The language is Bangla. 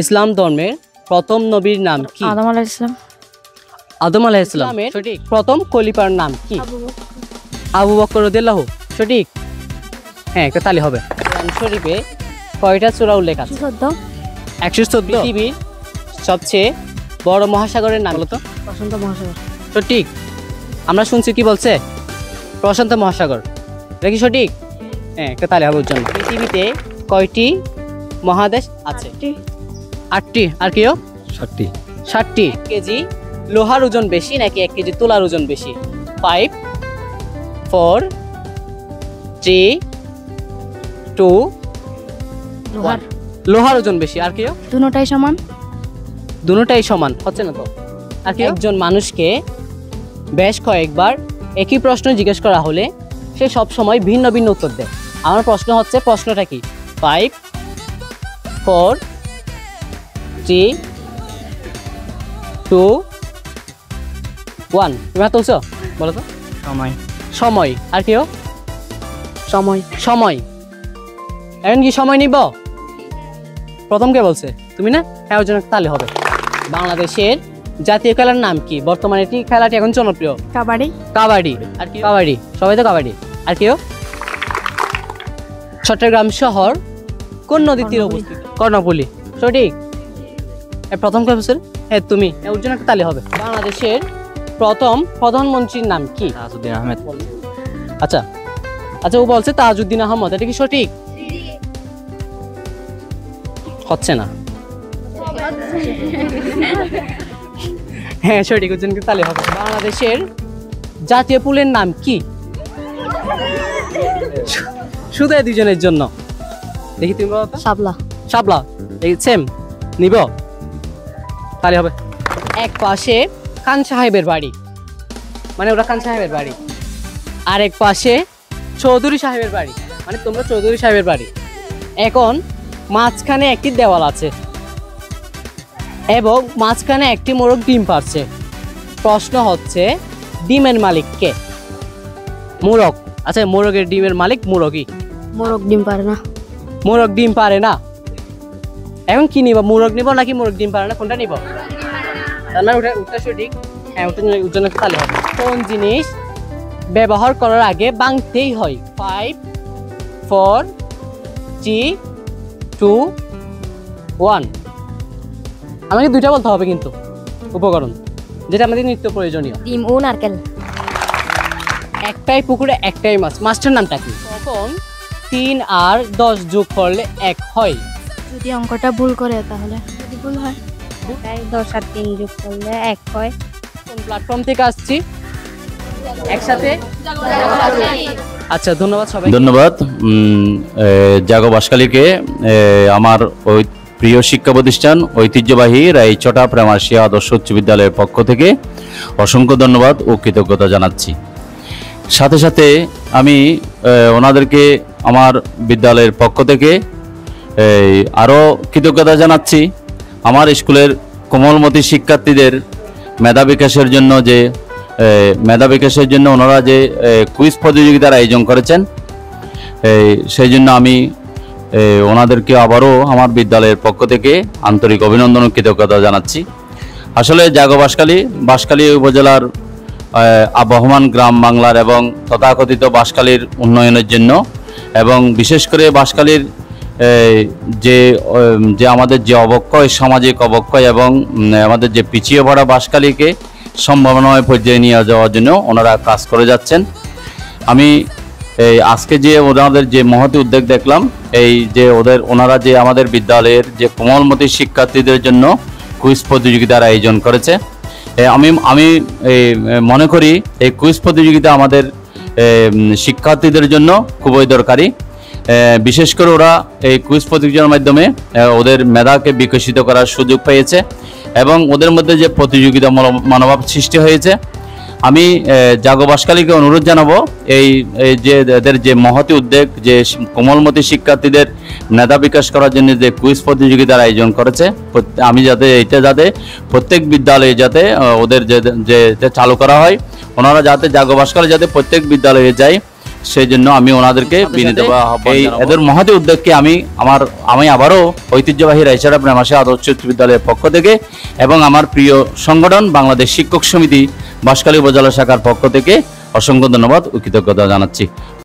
ইসলাম ধর্মের প্রথম নবীর নাম কি? আদম আলাইহিস সালাম। আদম আলাইহিস সালামের সঠিক প্রথম খলিফার নাম কি? আবু বকর রাদিয়াল্লাহু। সঠিক। হ্যাঁ, একটা তালি হবে। কোরআন শরীফে কয়টা সূরা উল্লেখ আছে? 114। পৃথিবীর সবচেয়ে বড় মহাসাগরের নাম বলো তো? প্রশান্ত মহাসাগর। সঠিক। আমরা শুনছি কি বলছে? প্রশান্ত মহাসাগর। এটা কি সঠিক? হ্যাঁ, একটা তালি হবে ওর জন্য। পৃথিবীতে কয়টি মহাদেশ আছে? 8টি। আর কেউ? 7টি। 7টি। 1 কেজি লোহার ওজন বেশি নাকি 1 কেজি তুলার ওজন বেশি? 5 4 3 2 লোহার। লোহার ওজন বেশি। আর কেউ? দুটোটাই সমান। দুটোটাই সমান হচ্ছে না তো? আর কি? একজন মানুষকে বেশ কয়েকবার একই প্রশ্ন জিজ্ঞেস করা হলে সে সব সময় ভিন্ন ভিন্ন উত্তর দেয়। আমার প্রশ্ন হচ্ছে, প্রশ্নটা কি? 5 4 3 2 1। তুমি হাত তুলছো? বলো তো। সময়। সময়। আর কেউ? সময়। সময়। এখন কি সময় নিব? প্রথম কে বলছে? তুমি না? হ্যাঁ, ওর জন্য তাহলে হবে। বাংলাদেশের জাতীয় খেলার নাম কি? বর্তমানে এটি খেলাটি এখন জনপ্রিয়। কাবাডি। কাবাডি। আর কি? কাবাডি। সবাই তো কাবাডি। আর কেউ? চট্টগ্রাম শহর কোন নদীর তীরে অবস্থিত? কর্ণফুলী। সঠিক। প্রথম কে বলছে? হ্যাঁ, তুমি। ওর জন্য তাহলে হবে। বাংলাদেশের প্রথম প্রধানমন্ত্রীর নাম কি? তাজউদ্দিন আহমেদ। আচ্ছা আচ্ছা, ও বলছে তাজউদ্দিন আহমদ। এটা কি সঠিক? হচ্ছে না। হ্যাঁ, সঠিক। ওর জন্য তাহলে হবে। বাংলাদেশের জাতীয় ফুলের নাম কি? শুধু এই দুজনের জন্য। দেখি তুমি বলো তো। শাপলা। শাপলা। এই সেম নিব, তাহলে হবে। এক পাশে খান সাহেবের বাড়ি, মানে ওরা খান সাহেবের বাড়ি। আর এক পাশে চৌধুরী সাহেবের বাড়ি, মানে তোমরা চৌধুরী সাহেবের বাড়ি। এখন মাঝখানে একটি দেওয়াল আছে এবং মাঝখানে একটি মোরগ ডিম পারছে। প্রশ্ন হচ্ছে, ডিমের মালিক কে? মোরগ। আচ্ছা, মোরগের ডিমের মালিক মোরগই। মোরগ ডিম পারে না। মোরগ ডিম পারে না। এখন কি নিব? মোরগ নিব নাকি মোরগ ডিম পারে না? কোনটা নিব? তার মানে ওটা সঠিক। হ্যাঁ, ওটার জন্য তাহলে হবে। কোন জিনিস ব্যবহার করার আগে ভাঙতেই হয়? 5 4 3 2 1। আমাকে দুইটা বলতে হবে কিন্তু উপকরণ, যেটা আমাদের নিত্য প্রয়োজনীয়। ডিম ও নারকেল। একটাই পুকুরে একটাই মাছ। মাছটার নামটা কি? তখন 3 আর 10 যোগ করলে 1 হয়। যদি অঙ্কটা ভুল করে তাহলে? যদি ভুল হয় 10 আর 3 যোগ করলে 1 হয়। কোন প্ল্যাটফর্ম থেকে আসছি? একসাথে। আচ্ছা, ধন্যবাদ সবাই। ধন্যবাদ জাগো বাসকালীকে, আমার ওই প্রিয় শিক্ষা প্রতিষ্ঠান ঐতিহ্যবাহী রায়চটা প্রেমাশিয়া আদর্শ উচ্চ বিদ্যালয়ের পক্ষ থেকে অসংখ্য ধন্যবাদ ও কৃতজ্ঞতা জানাচ্ছি। সাথে সাথে আমি ওনাদেরকে আমার বিদ্যালয়ের পক্ষ থেকে আরও কৃতজ্ঞতা জানাচ্ছি। আমার স্কুলের কোমলমতি শিক্ষার্থীদের মেধা বিকাশের জন্য ওনারা যে কুইজ প্রতিযোগিতার আয়োজন করেছেন, সেই জন্য আমি ওনাদেরকে আবারও আমার বিদ্যালয়ের পক্ষ থেকে আন্তরিক অভিনন্দন ও কৃতজ্ঞতা জানাচ্ছি। আসলে জাগো বাঁশখালী উপজেলার আবহমান গ্রাম বাংলার এবং তথাকথিত বাঁশখালীর উন্নয়নের জন্য, এবং বিশেষ করে বাঁশখালীর যে আমাদের যে অবক্ষয়, সামাজিক অবক্ষয় এবং আমাদের যে পিছিয়ে পড়া বাঁশখালীকে সম্ভাবনাময় পর্যায়ে নিয়ে যাওয়ার জন্য ওনারা কাজ করে যাচ্ছেন। আমি আজকে যে ওনাদের যে মহৎ উদ্যোগ দেখলাম, এই যে ওনারা যে আমাদের বিদ্যালয়ের যে কোমলমতি শিক্ষার্থীদের জন্য কুইজ প্রতিযোগিতার আয়োজন করেছে, আমি মনে করি এই কুইজ প্রতিযোগিতা আমাদের শিক্ষার্থীদের জন্য খুবই দরকারি। বিশেষ করে ওরা এই কুইজ প্রতিযোগিতার মাধ্যমে ওদের মেধাকে বিকশিত করার সুযোগ পেয়েছে এবং ওদের মধ্যে যে প্রতিযোগিতা মনোভাব সৃষ্টি হয়েছে। আমি জাগো বাঁশখালীকে অনুরোধ জানাবো, যে এদের যে মহতি উদ্যোগ, যে কোমলমতি শিক্ষার্থীদের মেধা বিকাশ করার জন্য যে কুইজ প্রতিযোগিতার আয়োজন করেছে, আমি যাতে প্রত্যেক বিদ্যালয়ে যাতে ওদের যে চালু করা হয়, ওনারা যাতে জাগো বাঁশখালী যাতে প্রত্যেক বিদ্যালয়ে যায় সেই জন্য আমি ওনাদেরকে বিনীতভাবে আহ্বান জানাবো। এদের মহৎ উদ্যোগকে আমি আবারও ঐতিহ্যবাহী রায়চাড়া প্রেমাশী আদর্শ উচ্চ বিদ্যালয়ের পক্ষ থেকে এবং আমার প্রিয় সংগঠন বাংলাদেশ শিক্ষক সমিতি বাঁশখালী উপজেলা শাখার পক্ষ থেকে অসংখ্য ধন্যবাদ ও কৃতজ্ঞতা জানাচ্ছি।